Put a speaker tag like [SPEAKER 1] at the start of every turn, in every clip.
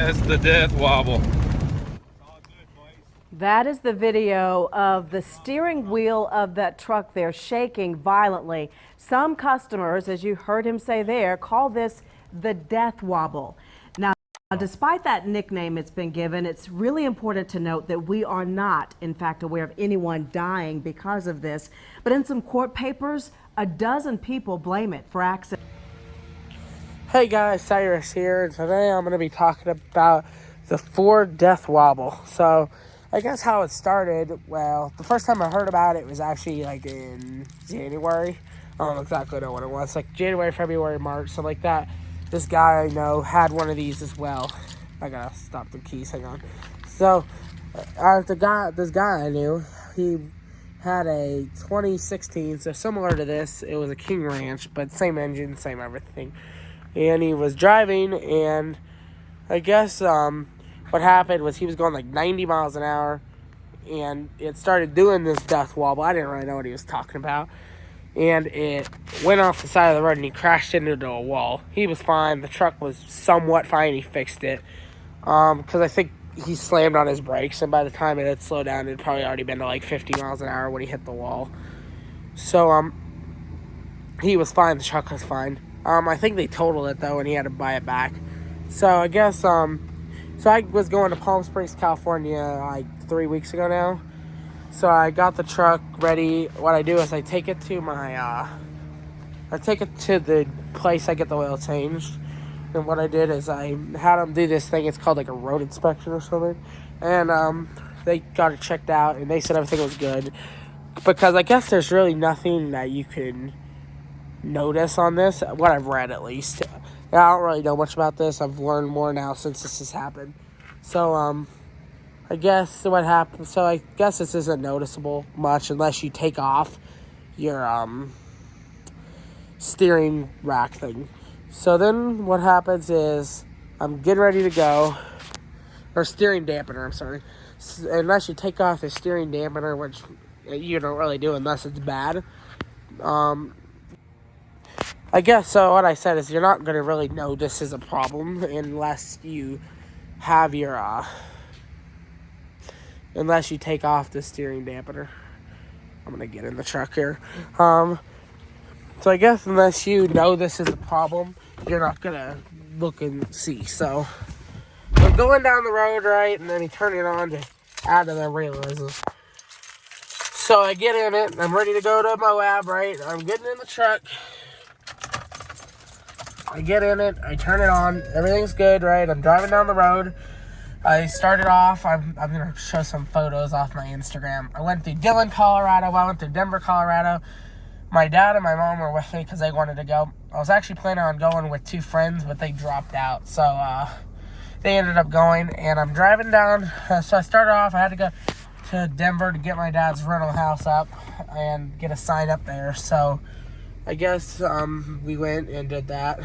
[SPEAKER 1] That's the death wobble.
[SPEAKER 2] That is the video of the steering wheel of that truck there shaking violently. Some customers, as you heard him say there, call this the death wobble. Now, despite that nickname it's been given, it's really important to note that we are not, in fact, aware of anyone dying because of this. But in some court papers, a dozen people blame it for accident.
[SPEAKER 3] Hey guys, Cyrus here, and today I'm going to be talking about the Ford death wobble. So, I guess how it started, well, the first time I heard about it was actually like in January. I don't exactly know when it was, like January, February, March, something like that. This guy I know had one of these as well. I gotta stop the keys, hang on. So, this guy I knew, he had a 2016, so similar to this. It was a King Ranch, but same engine, same everything. And he was driving, and I guess what happened was he was going like 90 miles an hour, and it started doing this death wobble. I didn't really know what he was talking about. And it went off the side of the road, and he crashed into a wall. He was fine. The truck was somewhat fine. He fixed it. Because I think he slammed on his brakes, and by the time it had slowed down, it had probably already been to like 50 miles an hour when he hit the wall. So, he was fine. The truck was fine. I think they totaled it, though, and he had to buy it back. So, I guess, so I was going to Palm Springs, California, like 3 weeks ago now. So, I got the truck ready. What I do is I take it to the place I get the oil changed. And what I did is I had them do this thing. It's called, like, a road inspection or something. And, they got it checked out, and they said everything was good. Because I guess there's really nothing that you can notice on this, what I've read at least. I don't really know much about this. I've learned more now since this has happened. So, I guess what happened, so I guess this isn't noticeable much unless you take off your, steering rack thing. So then what happens is I'm getting ready to go, or steering dampener, I'm sorry. Unless you take off the steering dampener, which you don't really do unless it's bad. I guess, so what I said is you're not going to really know this is a problem unless you have your, unless you take off the steering dampener. I'm going to get in the truck here. So I guess unless you know this is a problem, you're not going to look and see. So I'm going down the road, right, and then he turned it on to add to the realizes. So I get in it, and I'm ready to go to Moab, right? I'm getting in the truck. I get in it, I turn it on, everything's good, right? I'm driving down the road. I started off, I'm going to show some photos off my Instagram. I went through Dillon, Colorado. I went through Denver, Colorado. My dad and my mom were with me because they wanted to go. I was actually planning on going with two friends, but they dropped out. So they ended up going, and I'm driving down. So I started off, I had to go to Denver to get my dad's rental house up and get a sign up there. So I guess we went and did that.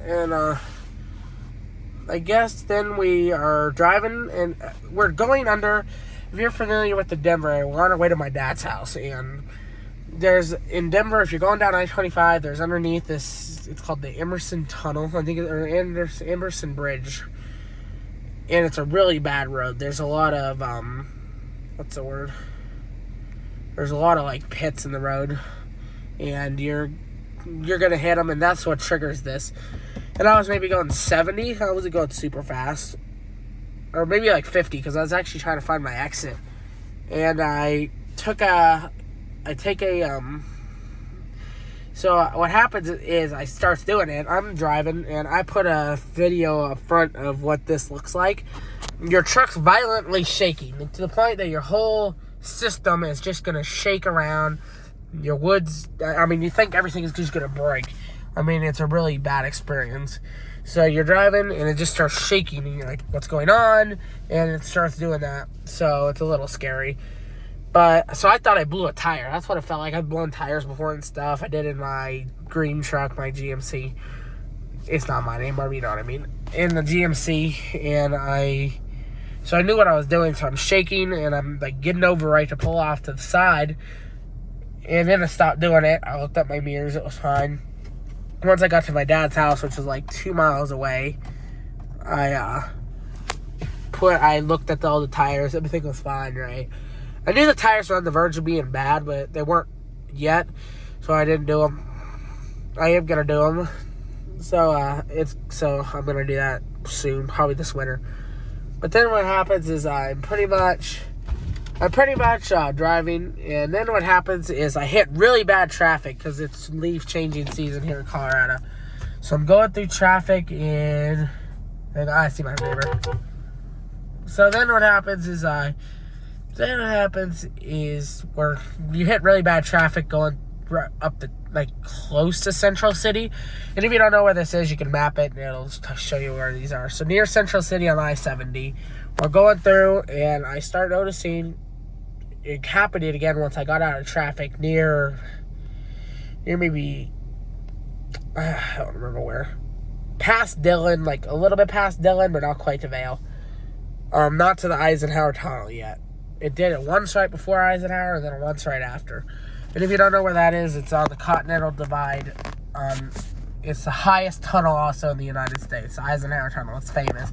[SPEAKER 3] And I guess then we are driving, and we're going under, if you're familiar with the Denver, we're on our way to my dad's house. And there's, in Denver, if you're going down I-25, there's underneath this, it's called the Emerson Tunnel, I think, or Emerson Bridge. And it's a really bad road. There's a lot of, what's the word? There's a lot of, like, pits in the road, and you're going to hit them, and that's what triggers this. And I was maybe going 70. I wasn't going super fast. Or maybe like 50, because I was actually trying to find my exit. And so what happens is I start doing it. I'm driving, and I put a video up front of what this looks like. Your truck's violently shaking to the point that your whole system is just going to shake around. Your woods, I mean, you think everything is just going to break. I mean, it's a really bad experience. So you're driving, and it just starts shaking, and you're like, what's going on? And it starts doing that. So it's a little scary. But, so I thought I blew a tire. That's what it felt like. I've blown tires before and stuff. I did in my green truck, my GMC. It's not mine anymore, but you know what I mean. In the GMC, and so I knew what I was doing, so I'm shaking, and I'm like getting over right to pull off to the side. And then I stopped doing it. I looked at my mirrors, it was fine. once I got to my dad's house, which was like 2 miles away, I looked at all the tires. Everything was fine, right? I knew the tires were on the verge of being bad, but they weren't yet, so I didn't do them. I am gonna do them, so I'm gonna do that soon, probably this winter. But then what happens is I'm pretty much driving, and then what happens is I hit really bad traffic because it's leaf changing season here in Colorado. So I'm going through traffic and I see my neighbor. So then what happens is where you hit really bad traffic going up the close to Central City. And if you don't know where this is, you can map it and it'll show you where these are. So near Central City on I-70, we're going through, and I start noticing it happened again once I got out of traffic near maybe, I don't remember where, past Dillon, like a little bit past Dillon, but not quite to Vail. Not to the Eisenhower Tunnel yet. It did it once right before Eisenhower and then once right after. And if you don't know where that is, it's on the Continental Divide. It's the highest tunnel also in the United States. The Eisenhower Tunnel. It's famous.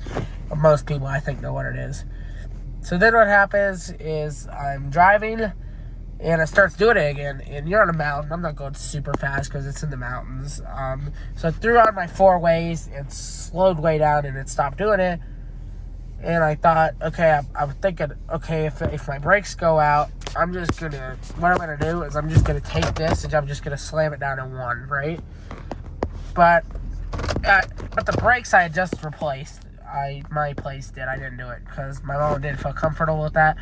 [SPEAKER 3] But most people, I think, know what it is. So then what happens is I'm driving, and it starts doing it again. And you're on a mountain. I'm not going super fast because it's in the mountains. So I threw on my 4 ways and slowed way down, and it stopped doing it. And I thought, okay, I'm thinking, okay, if my brakes go out, what I'm going to do is I'm just going to take this and I'm just going to slam it down in 1, right? But the brakes I had just replaced. My place did. I didn't do it because my mom didn't feel comfortable with that.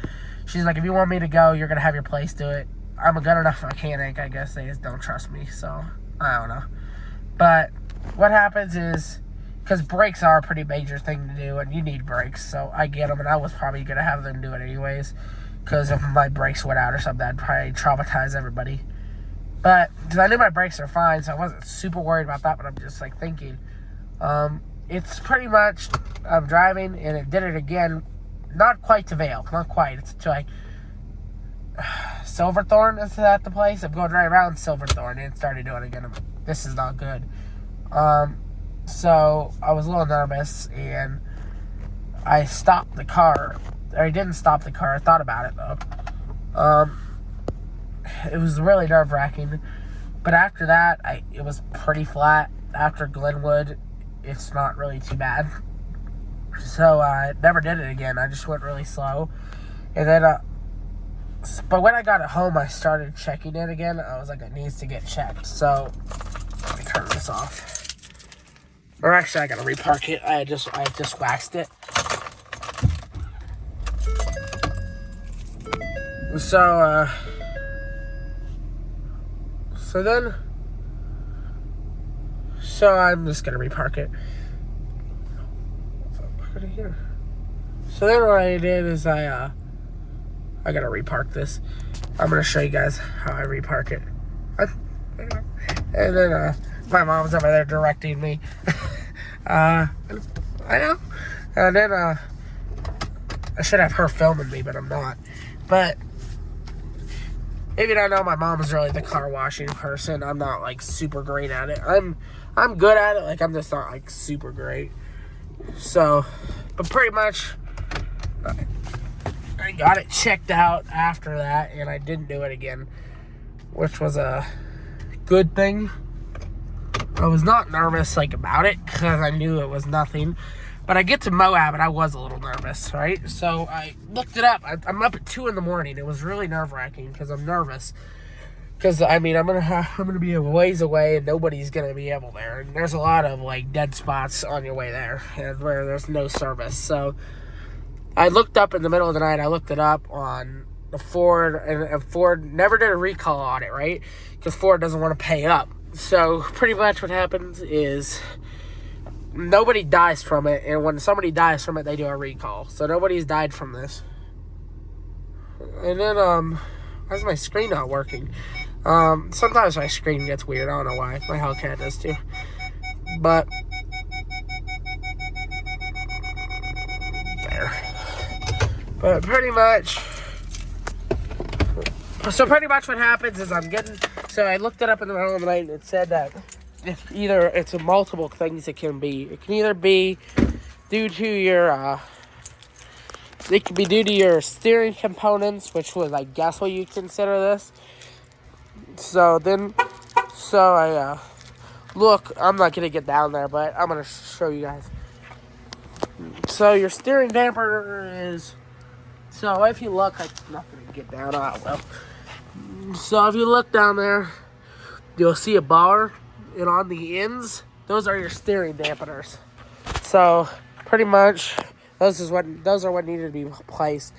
[SPEAKER 3] She's like, if you want me to go, you're going to have your place do it. I'm a good enough mechanic. I guess they just don't trust me, so I don't know. But what happens is, because brakes are a pretty major thing to do, and you need brakes, so I get them, and I was probably going to have them do it anyways, because if my brakes went out or something, I'd probably traumatize everybody. But, because I knew my brakes are fine, so I wasn't super worried about that, but I'm just, thinking. It's pretty much, I'm driving, and it did it again, not quite to Vail, not quite, it's to, Silverthorne, is that the place? I'm going right around Silverthorne, and it started doing it again. I'm like, this is not good. So I was a little nervous, and I stopped the car. Or I didn't stop the car. I thought about it, though. It was really nerve-wracking. But after that, it was pretty flat. After Glenwood, it's not really too bad. So I never did it again. I just went really slow. And then, but when I got it home, I started checking it again. I was like, it needs to get checked. So let me turn this off. Or actually, I gotta repark it. I just waxed it. So I'm just gonna repark it. Put it here. So then what I did is I gotta repark this. I'm gonna show you guys how I repark it. And then my mom's over there directing me. I know. And then I should have her filming me, but I'm not. But if you don't know, my mom is really the car washing person. I'm not super great at it. I'm good at it. I'm just not super great. So, but pretty much I got it checked out after that, and I didn't do it again, which was a good thing. I was not nervous about it because I knew it was nothing. But I get to Moab and I was a little nervous, right? So I looked it up. I'm up at 2 in the morning. It was really nerve-wracking because I'm nervous. Because I'm gonna be a ways away and nobody's gonna be able there. And there's a lot of dead spots on your way there, and where there's no service. So I looked up in the middle of the night. I looked it up on the Ford, and Ford never did a recall on it, right? Because Ford doesn't want to pay up. So pretty much what happens is nobody dies from it, and when somebody dies from it, they do a recall. So nobody's died from this. And then why's my screen not working? Sometimes my screen gets weird. I don't know why. My Hellcat does too. But there. But pretty much what happens is so I looked it up in the middle of the night, and it said that it's a multiple things it can be. It can either be due to your it can be due to your steering components, which was, I guess, what you consider this. So I look. I'm not gonna get down there, but I'm gonna show you guys. So your steering damper is. So if you look, I'm not gonna get down. I will. So if you look down there, you'll see a bar, and on the ends, those are your steering dampeners. So pretty much, those are what needed to be replaced.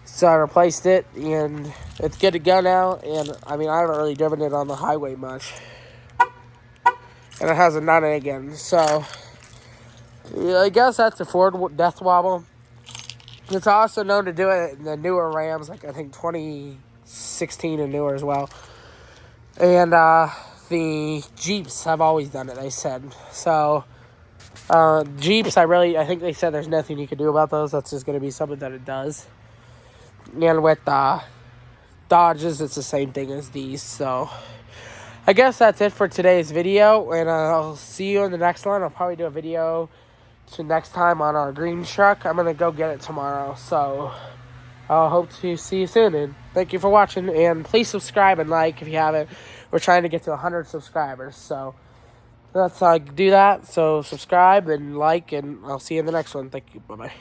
[SPEAKER 3] So I replaced it, and it's good to go now. And I mean, I haven't really driven it on the highway much, and it hasn't done it again. So yeah, I guess that's the Ford death wobble. It's also known to do it in the newer Rams, like I think 2016 and newer as well. And the Jeeps have always done it, they said. So Jeeps, I think they said there's nothing you can do about those. That's just going to be something that it does. And with Dodges, it's the same thing as these. So I guess that's it for today's video, and I'll see you in the next one. I'll probably do a video next time on our green truck. I'm going to go get it tomorrow. So I hope to see you soon, and thank you for watching, and please subscribe and like if you haven't. We're trying to get to 100 subscribers, so that's how I do that. So subscribe and like, and I'll see you in the next one. Thank you. Bye-bye.